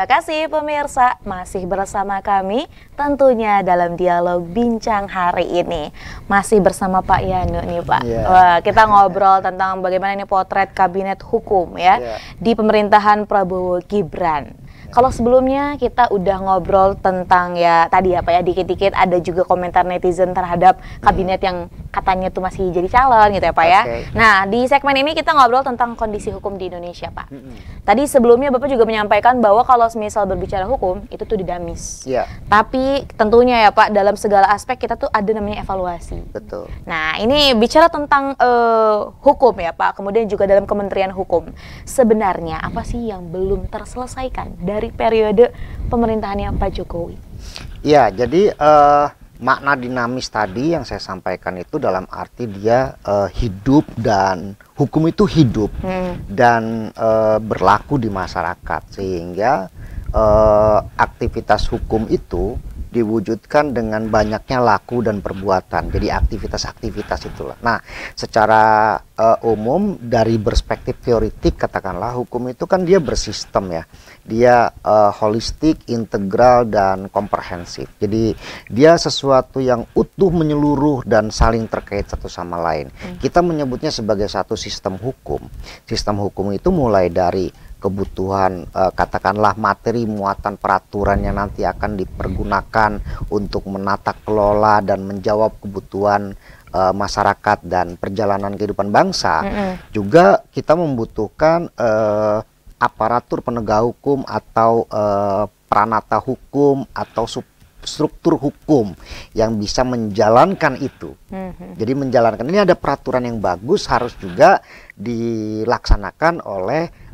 Terima kasih pemirsa, masih bersama kami tentunya dalam dialog bincang hari ini. Masih bersama Pak Yanu nih Pak. Wah, kita ngobrol tentang bagaimana ini potret kabinet hukum ya di pemerintahan Prabowo Gibran. Kalau sebelumnya kita udah ngobrol tentang ya tadi ya Pak ya, dikit-dikit ada juga komentar netizen terhadap kabinet yang katanya tuh masih jadi calon gitu ya Pak ya. Nah di segmen ini kita ngobrol tentang kondisi hukum di Indonesia Pak. Tadi sebelumnya Bapak juga menyampaikan bahwa kalau misal berbicara hukum itu tuh dinamis. Tapi tentunya ya Pak dalam segala aspek kita tuh ada namanya evaluasi. Betul. Nah ini bicara tentang hukum ya Pak, kemudian juga dalam Kementerian Hukum. Sebenarnya apa sih yang belum terselesaikan dari periode pemerintahannya Pak Jokowi? Ya, jadi makna dinamis tadi yang saya sampaikan itu dalam arti dia hidup, dan hukum itu hidup dan berlaku di masyarakat, sehingga aktivitas hukum itu diwujudkan dengan banyaknya laku dan perbuatan. Jadi aktivitas-aktivitas itulah. Nah, secara umum dari perspektif teoritik katakanlah hukum itu kan dia bersistem ya. Dia holistik, integral dan komprehensif. Jadi dia sesuatu yang utuh, menyeluruh dan saling terkait satu sama lain. Kita menyebutnya sebagai satu sistem hukum. Sistem hukum itu mulai dari kebutuhan katakanlah materi muatan peraturan yang nanti akan dipergunakan untuk menata kelola dan menjawab kebutuhan masyarakat dan perjalanan kehidupan bangsa. Juga kita membutuhkan aparatur penegak hukum atau pranata hukum atau struktur hukum yang bisa menjalankan itu. Jadi menjalankan ini ada peraturan yang bagus harus juga dilaksanakan oleh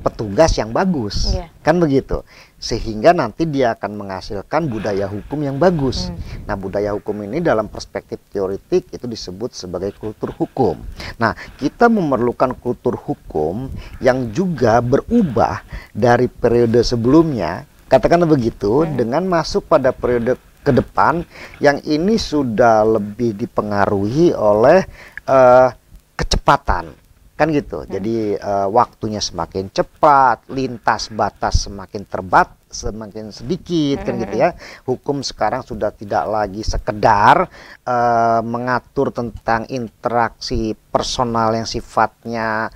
petugas yang bagus, kan begitu, sehingga nanti dia akan menghasilkan budaya hukum yang bagus. Nah, budaya hukum ini dalam perspektif teoritik itu disebut sebagai kultur hukum. Nah, kita memerlukan kultur hukum yang juga berubah dari periode sebelumnya, katakanlah begitu, dengan masuk pada periode ke depan yang ini sudah lebih dipengaruhi oleh kecepatan. Kan gitu, jadi waktunya semakin cepat, lintas batas semakin sedikit, kan gitu ya. Hukum sekarang sudah tidak lagi sekedar mengatur tentang interaksi personal yang sifatnya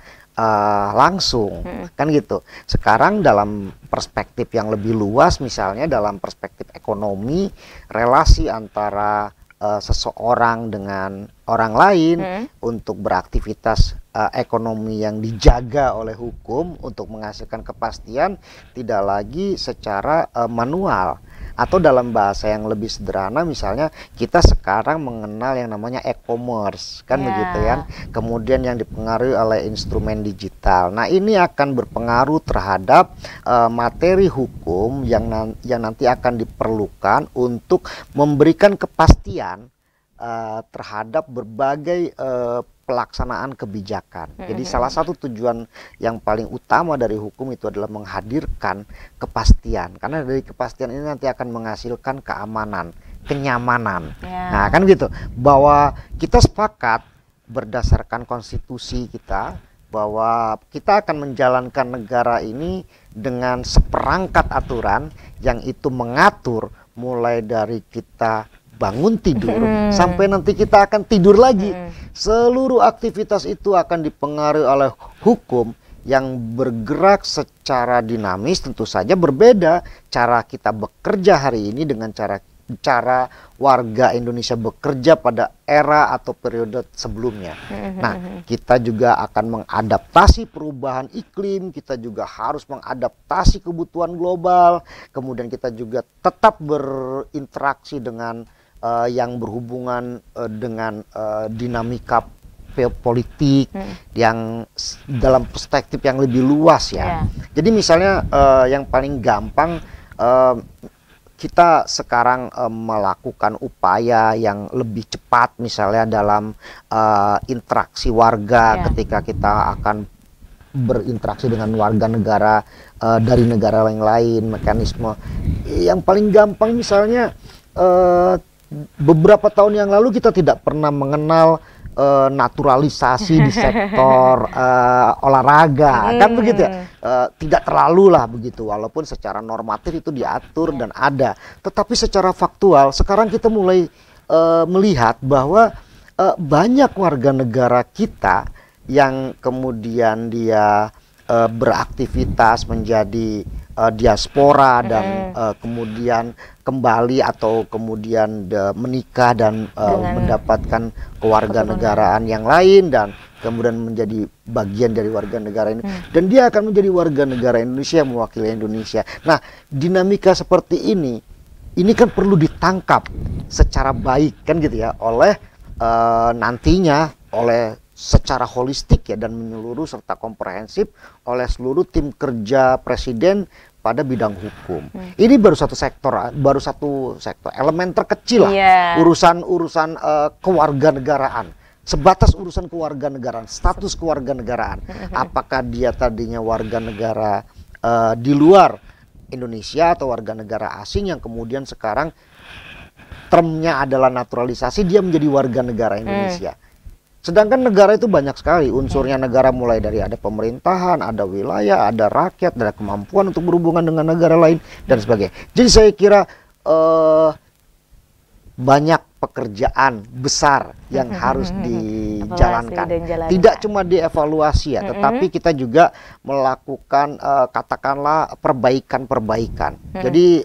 langsung, kan gitu. Sekarang dalam perspektif yang lebih luas, misalnya dalam perspektif ekonomi, relasi antara seseorang dengan orang lain untuk beraktivitas ekonomi yang dijaga oleh hukum untuk menghasilkan kepastian tidak lagi secara manual, atau dalam bahasa yang lebih sederhana misalnya kita sekarang mengenal yang namanya e-commerce, kan begitu ya, kemudian yang dipengaruhi oleh instrumen digital. Nah, ini akan berpengaruh terhadap materi hukum yang nanti akan diperlukan untuk memberikan kepastian terhadap berbagai pelaksanaan kebijakan. Jadi salah satu tujuan yang paling utama dari hukum itu adalah menghadirkan kepastian, karena dari kepastian ini nanti akan menghasilkan keamanan, kenyamanan. Nah, kan gitu, bahwa kita sepakat berdasarkan konstitusi kita bahwa kita akan menjalankan negara ini dengan seperangkat aturan yang itu mengatur mulai dari kita bangun tidur sampai nanti kita akan tidur lagi. Seluruh aktivitas itu akan dipengaruhi oleh hukum yang bergerak secara dinamis. Tentu saja berbeda cara kita bekerja hari ini dengan cara warga Indonesia bekerja pada era atau periode sebelumnya. Nah, kita juga akan mengadaptasi perubahan iklim, kita juga harus mengadaptasi kebutuhan global, kemudian kita juga tetap berinteraksi dengan yang berhubungan dengan dinamika politik yang dalam perspektif yang lebih luas ya. Jadi misalnya yang paling gampang kita sekarang melakukan upaya yang lebih cepat misalnya dalam interaksi warga ketika kita akan berinteraksi dengan warga negara dari negara lain, mekanisme yang paling gampang misalnya beberapa tahun yang lalu kita tidak pernah mengenal naturalisasi di sektor olahraga, kan begitu ya. Tidak terlalu lah begitu, walaupun secara normatif itu diatur dan ada. Tetapi secara faktual sekarang kita mulai melihat bahwa banyak warga negara kita yang kemudian dia beraktivitas menjadi diaspora dan kemudian kembali atau kemudian menikah dan mendapatkan kewarganegaraan yang lain dan kemudian menjadi bagian dari warga negara ini dan dia akan menjadi warga negara Indonesia yang mewakili Indonesia. Nah, dinamika seperti ini kan perlu ditangkap secara baik kan gitu ya oleh nantinya oleh secara holistik ya dan menyeluruh serta komprehensif oleh seluruh tim kerja presiden pada bidang hukum. Ini baru satu sektor, elemen terkecil lah urusan kewarganegaraan. Sebatas urusan kewarganegaraan, status kewarganegaraan. Apakah dia tadinya warga negara di luar Indonesia atau warga negara asing yang kemudian sekarang termnya adalah naturalisasi, dia menjadi warga negara Indonesia. Sedangkan negara itu banyak sekali unsurnya. Negara mulai dari ada pemerintahan, ada wilayah, ada rakyat, ada kemampuan untuk berhubungan dengan negara lain dan sebagainya. Jadi saya kira banyak pekerjaan besar yang harus dijalankan. Tidak cuma dievaluasi ya, tetapi kita juga melakukan katakanlah perbaikan-perbaikan. Jadi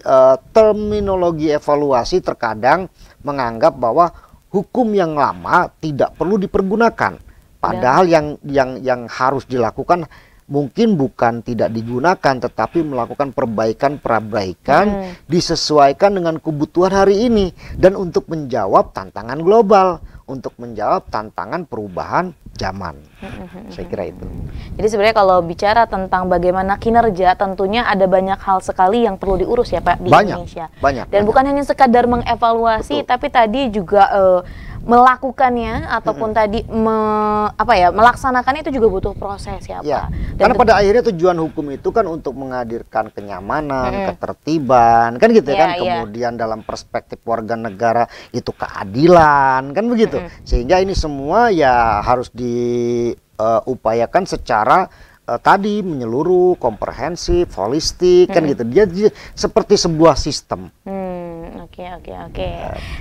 terminologi evaluasi terkadang menganggap bahwa hukum yang lama tidak perlu dipergunakan. Padahal yang harus dilakukan mungkin bukan tidak digunakan, tetapi melakukan perbaikan disesuaikan dengan kebutuhan hari ini dan untuk menjawab tantangan global, untuk menjawab tantangan perubahan zaman. Saya kira itu. Jadi sebenarnya kalau bicara tentang bagaimana kinerja, tentunya ada banyak hal sekali yang perlu diurus ya Pak di Indonesia. Dan bukan hanya sekadar mengevaluasi, tapi tadi juga melakukannya ataupun tadi melaksanakannya itu juga butuh proses ya Pak. Karena pada akhirnya tujuan hukum itu kan untuk menghadirkan kenyamanan, ketertiban, kan gitu kan. Kemudian dalam perspektif warga negara itu keadilan, kan begitu. Sehingga ini semua ya harus diupayakan secara tadi menyeluruh, komprehensif, holistik, kan gitu. Dia seperti sebuah sistem. Oke.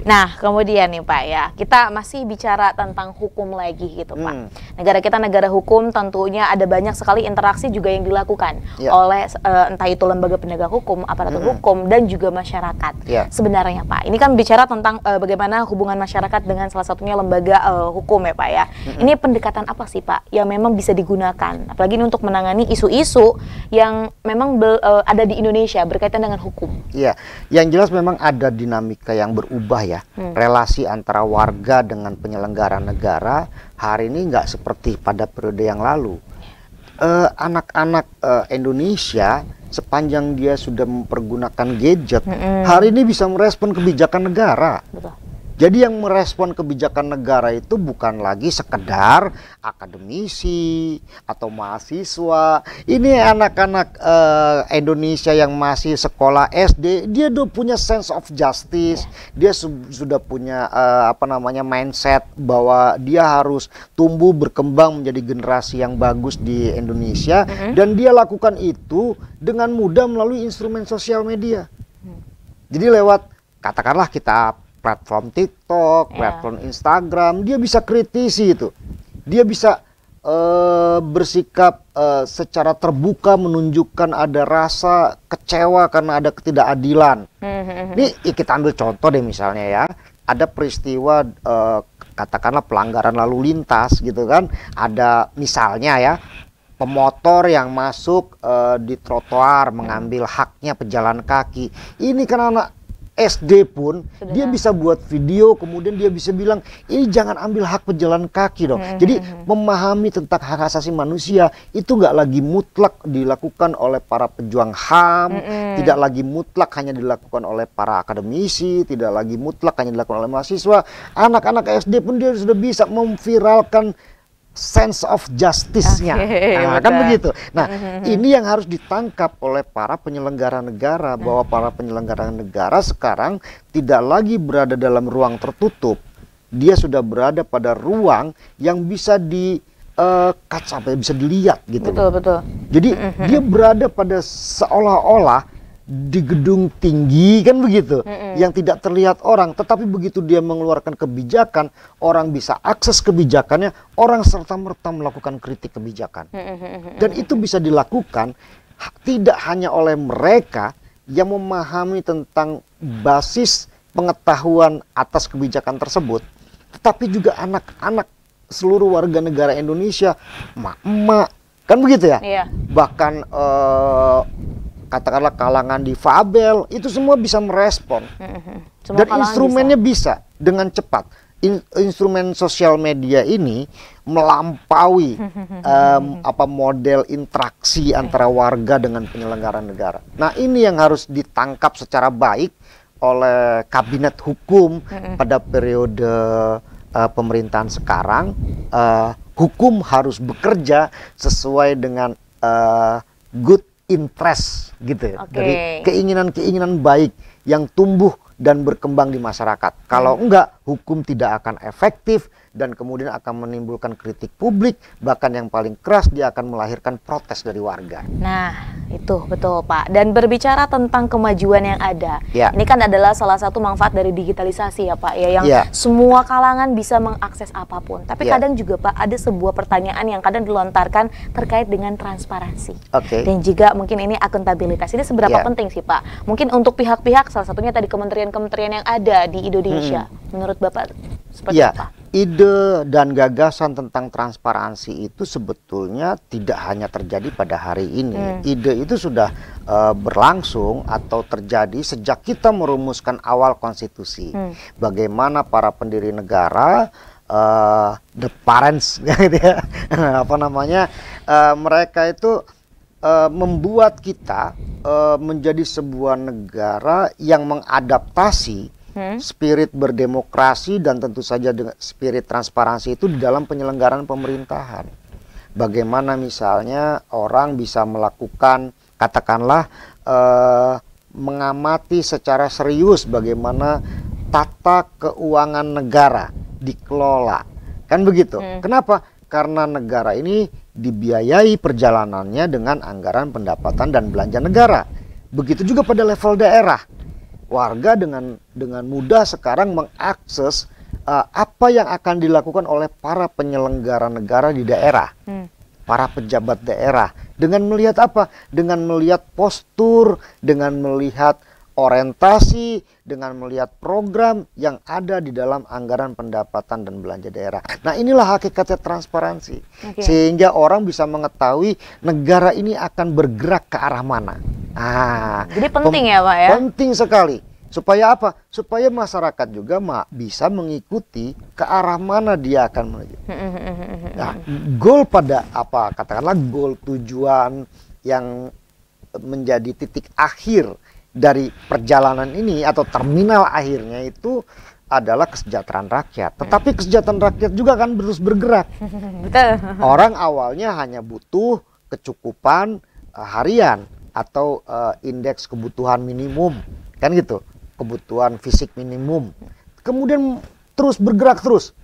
Nah, kemudian nih Pak ya, kita masih bicara tentang hukum lagi gitu Pak. Negara kita negara hukum, tentunya ada banyak sekali interaksi juga yang dilakukan oleh entah itu lembaga penegak hukum, aparatur hukum, dan juga masyarakat. Sebenarnya Pak, ini kan bicara tentang bagaimana hubungan masyarakat dengan salah satunya lembaga hukum ya Pak ya. Ini pendekatan apa sih Pak yang memang bisa digunakan, apalagi ini untuk menangani isu-isu yang memang ada di Indonesia berkaitan dengan hukum? Yang jelas memang ada dinamika yang berubah ya. Relasi antara warga dengan penyelenggara negara hari ini nggak seperti pada periode yang lalu. Anak-anak Indonesia sepanjang dia sudah mempergunakan gadget, hari ini bisa merespon kebijakan negara. Jadi yang merespon kebijakan negara itu bukan lagi sekedar akademisi atau mahasiswa. Ini anak-anak Indonesia yang masih sekolah SD, dia udah punya sense of justice. Dia sudah punya mindset bahwa dia harus tumbuh berkembang menjadi generasi yang bagus di Indonesia, dan dia lakukan itu dengan mudah melalui instrumen sosial media. Jadi lewat katakanlah kita platform TikTok, platform Instagram, dia bisa kritisi itu. Dia bisa bersikap secara terbuka, menunjukkan ada rasa kecewa karena ada ketidakadilan. Ini kita ambil contoh deh misalnya ya, ada peristiwa katakanlah pelanggaran lalu lintas gitu kan. Ada misalnya ya, pemotor yang masuk di trotoar mengambil haknya pejalan kaki. Ini kan anak SD pun dia bisa buat video, kemudian dia bisa bilang ini jangan ambil hak pejalan kaki dong. Jadi memahami tentang hak asasi manusia itu nggak lagi mutlak dilakukan oleh para pejuang HAM, tidak lagi mutlak hanya dilakukan oleh para akademisi, tidak lagi mutlak hanya dilakukan oleh mahasiswa. Anak-anak SD pun dia sudah bisa memviralkan sense of justice-nya, kan begitu. Nah, ini yang harus ditangkap oleh para penyelenggara negara, bahwa para penyelenggara negara sekarang tidak lagi berada dalam ruang tertutup, dia sudah berada pada ruang yang bisa kaca apa ya, bisa dilihat gitu. Betul. Jadi dia berada pada seolah-olah di gedung tinggi kan begitu, yang tidak terlihat orang, tetapi begitu dia mengeluarkan kebijakan, orang bisa akses kebijakannya, orang serta-merta melakukan kritik kebijakan. Dan itu bisa dilakukan tidak hanya oleh mereka yang memahami tentang basis pengetahuan atas kebijakan tersebut, tetapi juga anak-anak seluruh warga negara Indonesia, emak-emak, kan begitu ya? Iya. Bahkan katakanlah kalangan difabel, itu semua bisa merespon. Dan instrumennya bisa dengan cepat. Instrumen sosial media ini melampaui model interaksi antara warga dengan penyelenggara negara. Nah, ini yang harus ditangkap secara baik oleh kabinet hukum pada periode pemerintahan sekarang. Hukum harus bekerja sesuai dengan good interest gitu ya. Dari keinginan-keinginan baik yang tumbuh dan berkembang di masyarakat. Kalau enggak, hukum tidak akan efektif dan kemudian akan menimbulkan kritik publik, bahkan yang paling keras dia akan melahirkan protes dari warga. Nah, itu betul Pak. Dan berbicara tentang kemajuan yang ada, ya. Ini kan adalah salah satu manfaat dari digitalisasi ya Pak ya, yang semua kalangan bisa mengakses apapun. Tapi kadang juga Pak, ada sebuah pertanyaan yang kadang dilontarkan terkait dengan transparansi. Dan juga mungkin ini akuntabilitas. Ini seberapa penting sih Pak? Mungkin untuk pihak-pihak, salah satunya tadi kementerian-kementerian yang ada di Indonesia. Menurut Bapak seperti apa? Ide dan gagasan tentang transparansi itu sebetulnya tidak hanya terjadi pada hari ini. Ide itu sudah berlangsung atau terjadi sejak kita merumuskan awal konstitusi. Bagaimana para pendiri negara, the parents, gitu ya, mereka itu membuat kita menjadi sebuah negara yang mengadaptasi spirit berdemokrasi dan tentu saja dengan spirit transparansi itu di dalam penyelenggaraan pemerintahan. Bagaimana misalnya orang bisa melakukan, katakanlah, mengamati secara serius bagaimana tata keuangan negara dikelola. Kan begitu. Kenapa? Karena negara ini dibiayai perjalanannya dengan anggaran pendapatan dan belanja negara. Begitu juga pada level daerah. Warga dengan mudah sekarang mengakses apa yang akan dilakukan oleh para penyelenggara negara di daerah, para pejabat daerah, dengan melihat apa? Dengan melihat postur, dengan melihat orientasi, dengan melihat program yang ada di dalam anggaran pendapatan dan belanja daerah. Nah, inilah hakikatnya transparansi, sehingga orang bisa mengetahui negara ini akan bergerak ke arah mana. Jadi penting ya Pak ya? Penting sekali. Supaya apa? Supaya masyarakat juga bisa mengikuti ke arah mana dia akan menuju. Nah, goal pada apa? Katakanlah goal tujuan yang menjadi titik akhir dari perjalanan ini atau terminal akhirnya itu adalah kesejahteraan rakyat. Tetapi kesejahteraan rakyat juga kan terus bergerak. Orang awalnya hanya butuh kecukupan harian atau indeks kebutuhan minimum, kan gitu, kebutuhan fisik minimum. Kemudian terus bergerak terus,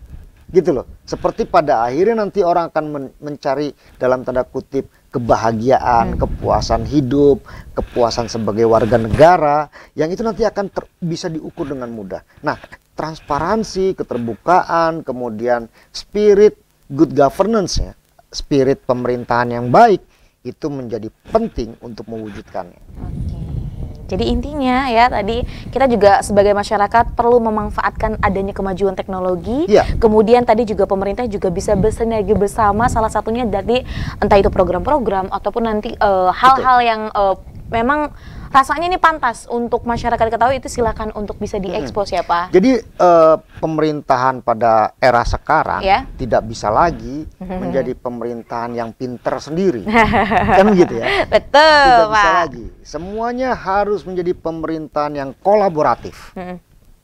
gitu loh. Seperti pada akhirnya nanti orang akan mencari dalam tanda kutip kebahagiaan, kepuasan hidup, kepuasan sebagai warga negara, yang itu nanti akan bisa diukur dengan mudah. Nah, transparansi, keterbukaan, kemudian spirit good governance ya, spirit pemerintahan yang baik, itu menjadi penting untuk mewujudkannya. Jadi intinya ya tadi kita juga sebagai masyarakat perlu memanfaatkan adanya kemajuan teknologi. Kemudian tadi juga pemerintah juga bisa bersinergi bersama, salah satunya dari entah itu program-program ataupun nanti hal-hal yang memang rasanya ini pantas untuk masyarakat ketahui, itu silakan untuk bisa diekspos ya Pak. Jadi pemerintahan pada era sekarang tidak bisa lagi menjadi pemerintahan yang pinter sendiri, kan gitu ya? Betul tidak Pak. Bisa lagi. Semuanya harus menjadi pemerintahan yang kolaboratif,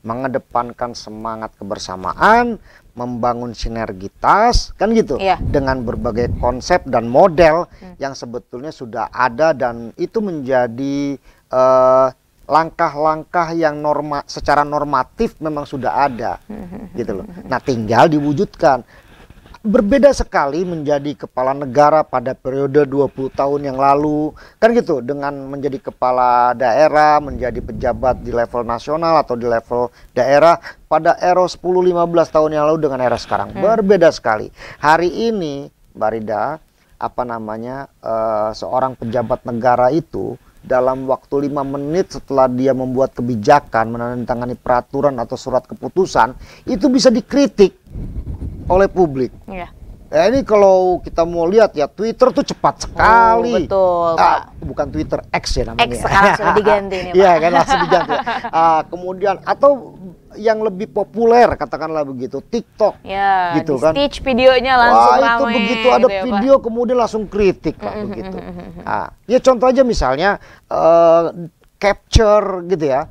mengedepankan semangat kebersamaan, membangun sinergitas, kan gitu, dengan berbagai konsep dan model yang sebetulnya sudah ada, dan itu menjadi langkah-langkah yang secara normatif memang sudah ada, gitu loh. Nah, tinggal diwujudkan. Berbeda sekali menjadi kepala negara pada periode 20 tahun yang lalu, kan gitu, dengan menjadi kepala daerah, menjadi pejabat di level nasional atau di level daerah pada era 10-15 tahun yang lalu dengan era sekarang. Berbeda sekali. Hari ini, Mbak Rida, seorang pejabat negara itu dalam waktu 5 menit setelah dia membuat kebijakan, menandatangani peraturan atau surat keputusan, itu bisa dikritik oleh publik. Iya. Ya, ini kalau kita mau lihat ya, Twitter tuh cepat sekali. Betul, Pak. Bukan Twitter, X ya namanya. X sekarang sudah diganti nih, Pak. Iya kan, langsung diganti. Kemudian atau yang lebih populer katakanlah begitu, TikTok. Ya, gitu kan. Stitch videonya langsung ramai. Itu begitu ada gitu ya, video Pak. kemudian langsung kritik, Pak, begitu. Ya contoh aja misalnya capture gitu ya,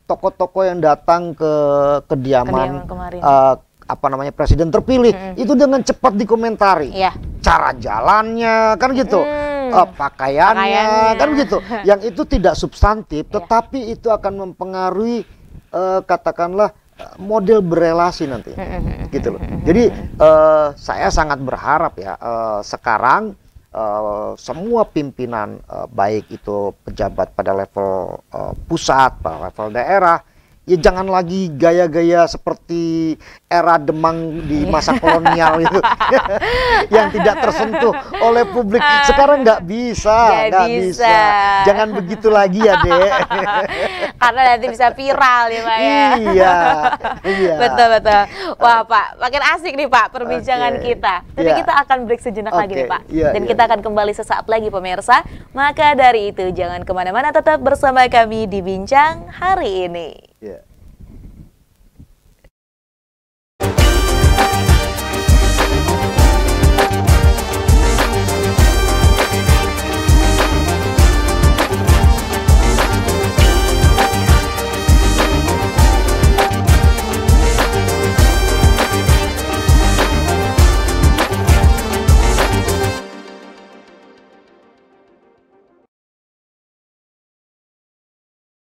tokoh-tokoh yang datang ke kediaman presiden terpilih, itu dengan cepat dikomentari. Iya. Cara jalannya kan gitu, pakaiannya kan gitu, yang itu tidak substantif, tetapi itu akan mempengaruhi katakanlah model berelasi nanti, gitu loh. Jadi saya sangat berharap ya, sekarang semua pimpinan, baik itu pejabat pada level pusat, pada level daerah, ya jangan lagi gaya-gaya seperti era Demang di masa kolonial itu yang tidak tersentuh oleh publik. Sekarang nggak bisa. Jangan begitu lagi ya, Dek. Karena nanti bisa viral ya, Pak ya. Iya. Betul. Wah, Pak, makin asik nih, Pak, perbincangan kita. Tapi kita akan break sejenak lagi nih, Pak. Dan kita akan kembali sesaat lagi, pemirsa. Maka dari itu jangan kemana-mana, tetap bersama kami di Bincang Hari Ini.